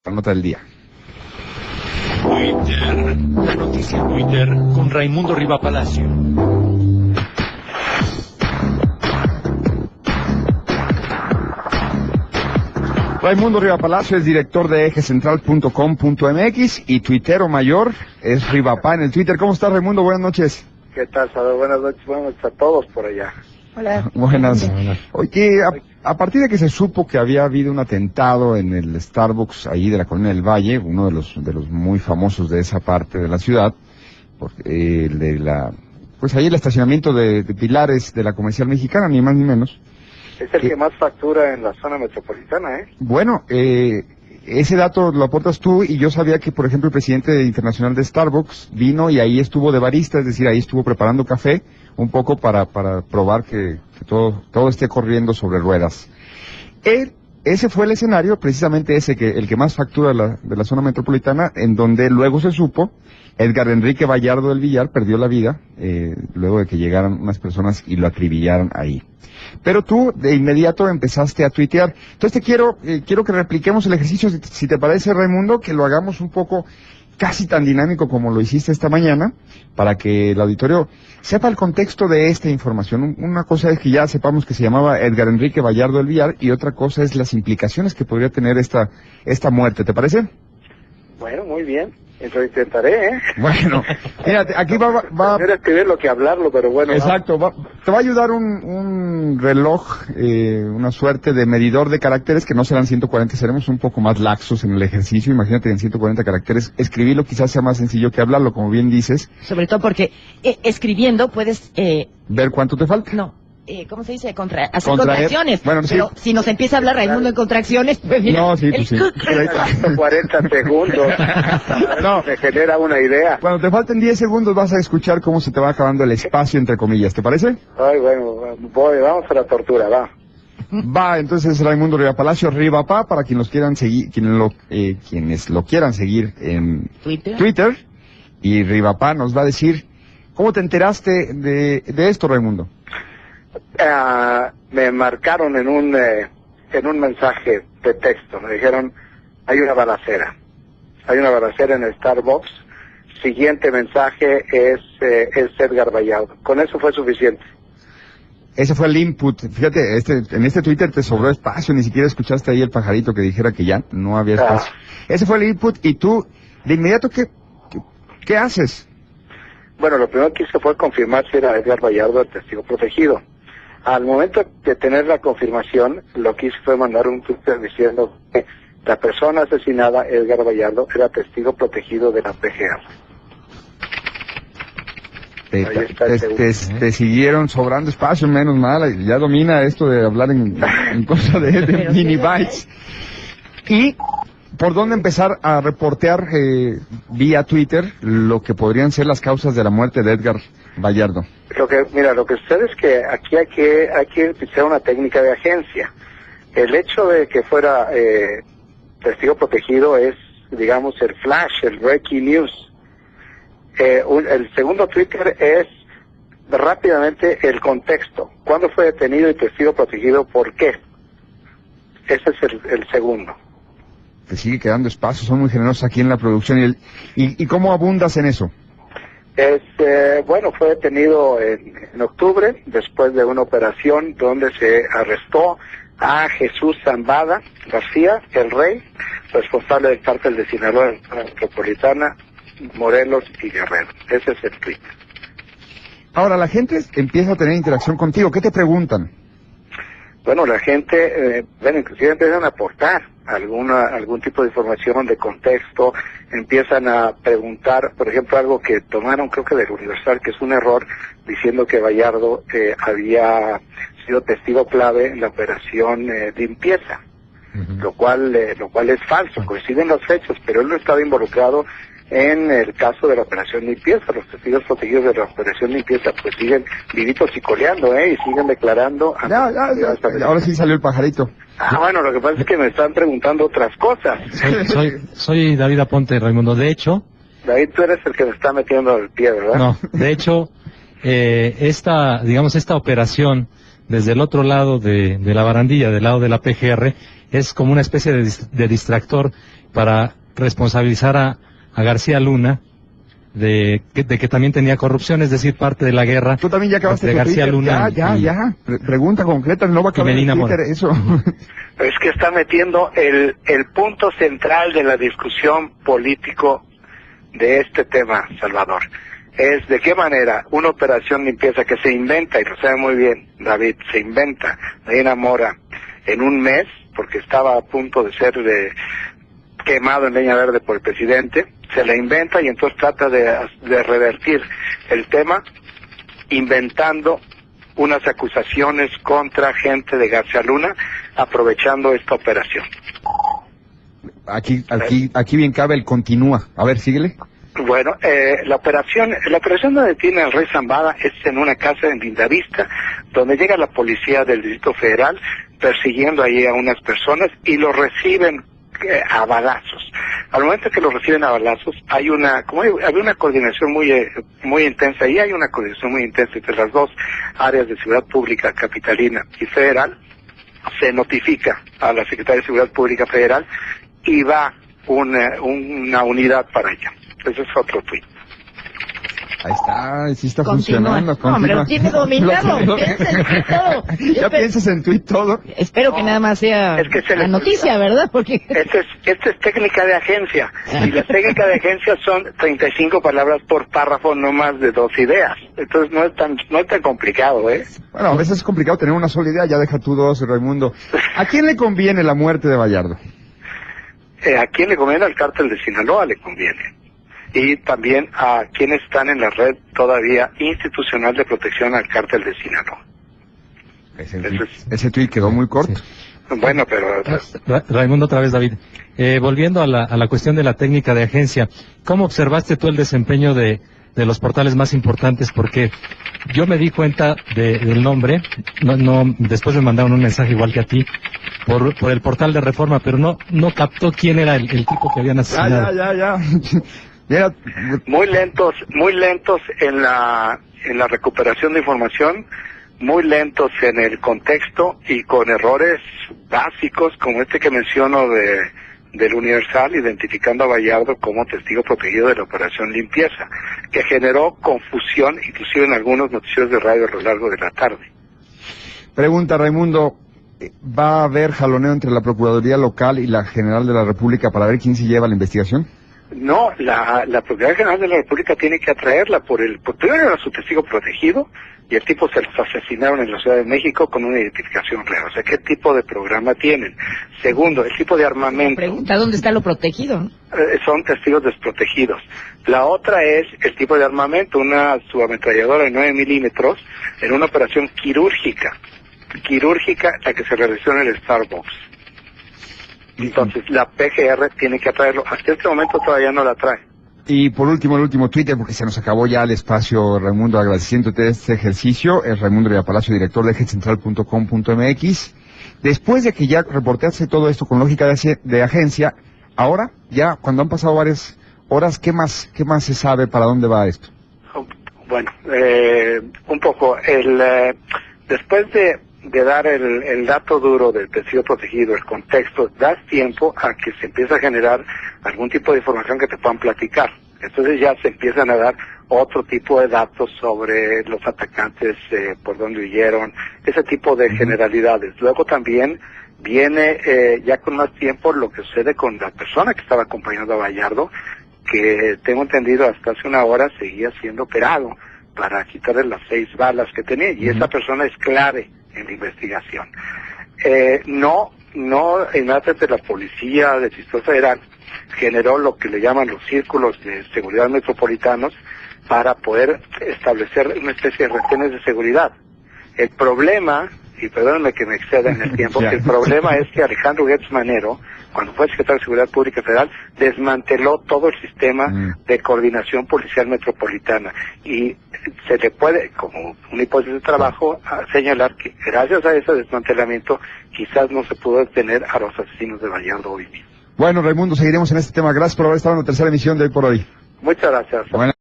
La nota del día. Twitter, la noticia en Twitter con Raimundo Riva Palacio. Raimundo Riva Palacio es director de ejescentral.com.mx y tuitero mayor es Rivapá en el Twitter. ¿Cómo estás, Raimundo? Buenas noches. ¿Qué tal, Salvador? Buenas noches, buenas noches a todos por allá. Hola. Buenas. Oye, a partir de que se supo que había habido un atentado en el Starbucks ahí de la Colonia del Valle, uno de los muy famosos de esa parte de la ciudad, pues ahí el estacionamiento de Pilares de la Comercial Mexicana, ni más ni menos. Es el que más factura en la zona metropolitana, ¿eh? Bueno, ese dato lo aportas tú y yo sabía que, por ejemplo, el presidente internacional de Starbucks vino y ahí estuvo de barista, es decir, ahí estuvo preparando café un poco para probar que todo esté corriendo sobre ruedas. Ese fue el escenario, precisamente el que más factura de la zona metropolitana, en donde luego se supo, Edgar Enrique Vallardo del Villar perdió la vida, luego de que llegaran unas personas y lo acribillaran ahí. Pero tú de inmediato empezaste a tuitear. Entonces quiero que repliquemos el ejercicio, si te parece, Raimundo, que lo hagamos un poco casi tan dinámico como lo hiciste esta mañana, para que el auditorio sepa el contexto de esta información. Una cosa es que ya sepamos que se llamaba Edgar Enrique Vallardo del Villar, y otra cosa es las implicaciones que podría tener esta muerte, ¿te parece? Bueno, muy bien. Eso intentaré, ¿eh? Bueno, mira, aquí va... Prefiero escribirlo que hablarlo, pero bueno. Exacto, te va a ayudar un reloj, una suerte de medidor de caracteres que no serán 140, seremos un poco más laxos en el ejercicio. Imagínate en 140 caracteres, escribirlo quizás sea más sencillo que hablarlo, como bien dices. Sobre todo porque escribiendo puedes... ¿Ver cuánto te falta? No. ¿Cómo se dice? Hacer contracciones. Bueno, pero si nos empieza a hablar Raimundo en contracciones, pues mira, no, sí, pues sí. 40 segundos. No. Me genera una idea. Cuando te falten 10 segundos vas a escuchar cómo se te va acabando el espacio entre comillas, ¿te parece? Ay, bueno, vamos a la tortura, va. Va, entonces Raimundo Riva Palacio, Rivapá, para quienes lo quieran seguir en Twitter. Y Rivapá nos va a decir, ¿cómo te enteraste de esto, Raimundo? Me marcaron en un mensaje de texto, me dijeron, hay una balacera en el Starbucks, siguiente mensaje es Edgar Vallardo. Con eso fue suficiente. Ese fue el input. Fíjate, en este Twitter te sobró espacio, ni siquiera escuchaste ahí el pajarito que dijera que ya no había espacio. Ese fue el input, y tú, de inmediato, ¿qué haces? Bueno, lo primero que hice fue confirmar si era Edgar Vallardo el testigo protegido. Al momento de tener la confirmación, lo que hice fue mandar un Twitter diciendo que la persona asesinada, Edgar Vallardo, era testigo protegido de la PGR. Te siguieron sobrando espacio, menos mal, ya domina esto de hablar en cosa de mini bytes. ¿Y por dónde empezar a reportear vía Twitter lo que podrían ser las causas de la muerte de Edgar Vallardo? Lo que sucede es que aquí hay que utilizar una técnica de agencia. El hecho de que fuera testigo protegido es, digamos, el flash, el breaking news. El segundo Twitter es rápidamente el contexto. ¿Cuándo fue detenido y testigo protegido? ¿Por qué? Ese es el segundo. Te sigue quedando espacio, son muy generosos aquí en la producción. ¿Y cómo abundas en eso? Bueno, fue detenido en octubre, después de una operación donde se arrestó a Jesús Zambada García, el Rey, responsable del cártel de Sinaloa, Metropolitana, Morelos y Guerrero. Ese es el tweet. Ahora, la gente empieza a tener interacción contigo. ¿Qué te preguntan? Bueno, la gente, inclusive empiezan a aportar algún tipo de información, de contexto, empiezan a preguntar, por ejemplo, algo que tomaron, creo que del Universal, que es un error, diciendo que Vallardo había sido testigo clave en la operación limpieza, lo cual es falso, coinciden las fechas, pero él no estaba involucrado en el caso de la operación limpieza. Los testigos protegidos de la operación limpieza pues siguen vivitos y coleando, y siguen declarando. Ahora sí salió el pajarito. Bueno, lo que pasa es que me están preguntando otras cosas. Soy David Aponte, Raimundo. De hecho... David, tú eres el que me está metiendo el pie, ¿verdad? No, de hecho, esta operación desde el otro lado de la barandilla, del lado de la PGR, es como una especie de distractor para responsabilizar a García Luna de que también tenía corrupción, es decir, parte de la guerra. Tú también ya acabaste de tu García Twitter. Luna. Ya. Pregunta concreta, no va a acabar en Twitter Mora. eso. Es que está metiendo el punto central de la discusión político de este tema, Salvador. Es de qué manera una operación limpieza que se inventa, y lo sabe muy bien David, se inventa Medina Mora en un mes, porque estaba a punto de ser quemado en leña verde por el presidente, se la inventa y entonces trata de revertir el tema inventando unas acusaciones contra gente de García Luna, aprovechando esta operación. Aquí bien cabe el continúa. A ver, síguele. Bueno, la operación donde detiene al rey Zambada es en una casa en Lindavista, donde llega la policía del Distrito Federal persiguiendo ahí a unas personas y lo reciben a balazos. Al momento que lo reciben a balazos, había una coordinación muy intensa, y hay una coordinación muy intensa entre las dos áreas de seguridad pública capitalina y federal. Se notifica a la Secretaría de Seguridad Pública Federal y va una unidad para allá. Ese es otro tuit. Ahí está, sí está Continúa. funcionando. No, hombre, lo tiene dominado. Piensa en tuit todo. Ya piensas en tuit todo. Espero que nada más sea Es que se la les noticia, olvida. ¿verdad? Porque Esta es técnica de agencia, y la técnica de agencia son 35 palabras por párrafo, no más de 2 ideas. Entonces no es tan complicado, ¿eh? Bueno, a veces es complicado tener una sola idea, ya deja tú dos, Raimundo. ¿A quién le conviene la muerte de Gallardo? ¿A quién le conviene? Al cártel de Sinaloa le conviene. Y también a quienes están en la red todavía institucional de protección al cártel de Sinaloa. Ese tuit quedó muy corto. Sí. Bueno, pero... Raimundo, otra vez, David. Volviendo a la cuestión de la técnica de agencia, ¿cómo observaste tú el desempeño de los portales más importantes? Porque yo me di cuenta del nombre, después me mandaron un mensaje igual que a ti, por el portal de Reforma, pero no captó quién era el tipo que habían asesinado. Ya. Muy lentos en la recuperación de información, muy lentos en el contexto y con errores básicos como este que menciono del Universal, identificando a Gallardo como testigo protegido de la operación limpieza, que generó confusión inclusive en algunos noticieros de radio a lo largo de la tarde. Pregunta, Raimundo, ¿va a haber jaloneo entre la Procuraduría Local y la General de la República para ver quién se lleva la investigación? No, la Procuraduría General de la República tiene que atraerla primero era su testigo protegido, y el tipo se los asesinaron en la Ciudad de México con una identificación real. O sea, ¿qué tipo de programa tienen? Segundo, el tipo de armamento. pregunta dónde está lo protegido, ¿no? Son testigos desprotegidos. La otra es el tipo de armamento, una subametralladora de 9 milímetros en una operación quirúrgica, la que se realizó en el Starbucks. Entonces, la PGR tiene que atraerlo. Hasta este momento todavía no la trae. Y por último, el último Twitter, porque se nos acabó ya el espacio, Raimundo, agradeciéndote este ejercicio, es Raimundo Villapalacio, director de ejedcentral.com.mx. Después de que ya reportaste todo esto con lógica de agencia, ahora, ya cuando han pasado varias horas, ¿qué más se sabe para dónde va esto? Bueno, un poco, después de dar el dato duro del testigo protegido, el contexto, das tiempo a que se empiece a generar algún tipo de información que te puedan platicar. Entonces ya se empiezan a dar otro tipo de datos sobre los atacantes, por dónde huyeron, ese tipo de generalidades. Luego también viene ya con más tiempo lo que sucede con la persona que estaba acompañando a Gallardo, que tengo entendido hasta hace una hora seguía siendo operado para quitarle las 6 balas que tenía, y esa persona es clave en la investigación. No, inmediatamente la policía del Distrito Federal generó lo que le llaman los círculos de seguridad metropolitanos para poder establecer una especie de retenes de seguridad. El problema, y perdónenme que me exceda en el tiempo, el problema es que Alejandro Gertz Manero, cuando fue secretario de Seguridad Pública Federal, desmanteló todo el sistema de coordinación policial metropolitana, y se le puede, como una hipótesis de trabajo, señalar que gracias a ese desmantelamiento quizás no se pudo detener a los asesinos de Gallardo hoy mismo. Bueno, Raimundo, seguiremos en este tema. Gracias por haber estado en la tercera emisión de Hoy por Hoy. Muchas gracias. Bueno.